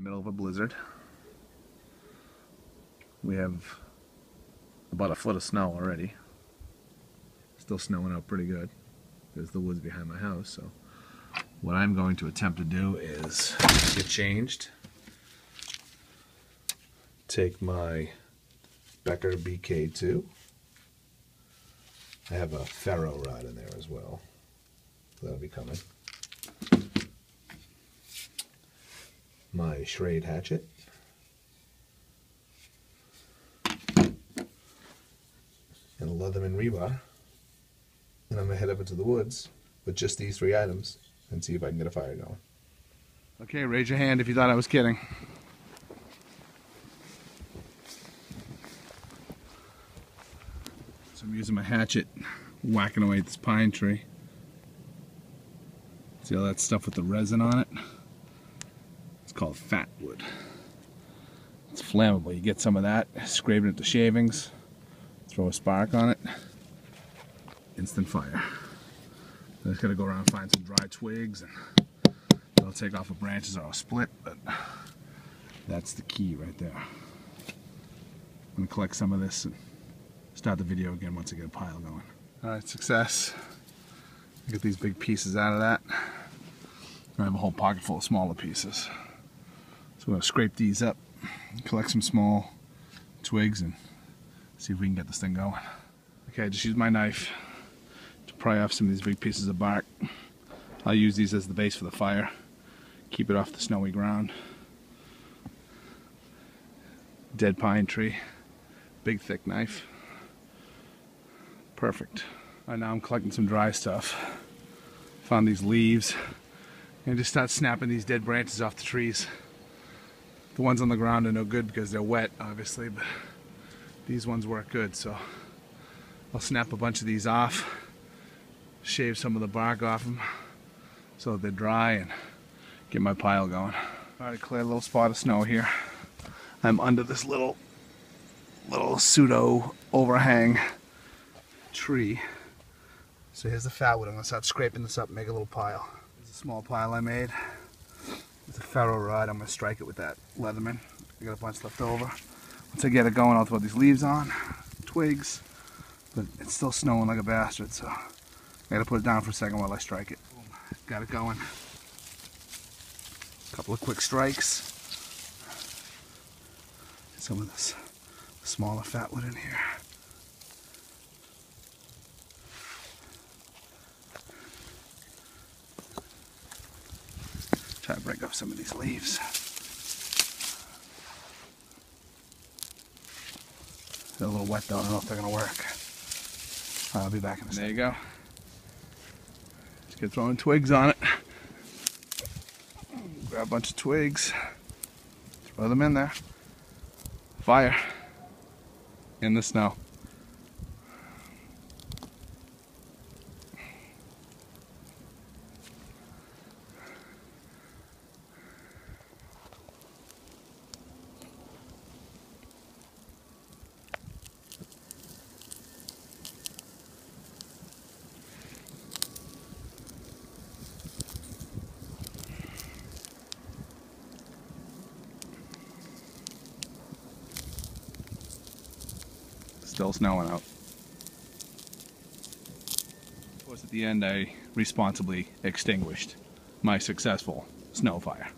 middle of a blizzard. We have about a foot of snow already. Still snowing out pretty good. There's the woods behind my house, so what I'm going to attempt to do is get changed. Take my Becker BK2. I have a ferro rod in there as well. That'll be coming. My Schrade hatchet. And a Leatherman rebar. And I'm going to head up into the woods with just these 3 items and see if I can get a fire going. Okay, raise your hand if you thought I was kidding. So I'm using my hatchet, whacking away at this pine tree. See all that stuff with the resin on it? It's called fat wood. It's flammable. You get some of that, scrape it into shavings, throw a spark on it, instant fire. I just gotta go around and find some dry twigs, and I'll take off the branches or I'll split, but that's the key right there. I'm gonna collect some of this and start the video again once I get a pile going. Alright, success. Get these big pieces out of that. I have a whole pocket full of smaller pieces. So we're gonna scrape these up, collect some small twigs, and see if we can get this thing going. Okay, I just used my knife to pry off some of these big pieces of bark. I'll use these as the base for the fire. Keep it off the snowy ground. Dead pine tree. Big thick knife. Perfect. Right now I'm collecting some dry stuff. Found these leaves. And just start snapping these dead branches off the trees. The ones on the ground are no good because they're wet, obviously, but these ones work good, so I'll snap a bunch of these off, shave some of the bark off them so that they're dry, and get my pile going. Alright, clear a little spot of snow here. I'm under this little pseudo overhang tree. So here's the fat wood. I'm going to start scraping this up and make a little pile. There's a small pile I made with a ferro rod. I'm going to strike it with that Leatherman. I got a bunch left over. Once I get it going, I'll throw these leaves on, twigs, but it's still snowing like a bastard, so I got to put it down for a second while I strike it. Boom. Got it going. A couple of quick strikes. Some of this smaller fat wood in here. Try to break up some of these leaves. They're a little wet though, I don't know if they're gonna work. I'll be back in a second. There you go. Just get throwing twigs on it. Grab a bunch of twigs, throw them in there. Fire in the snow. Still snowing out. Of course, at the end I responsibly extinguished my successful snow fire.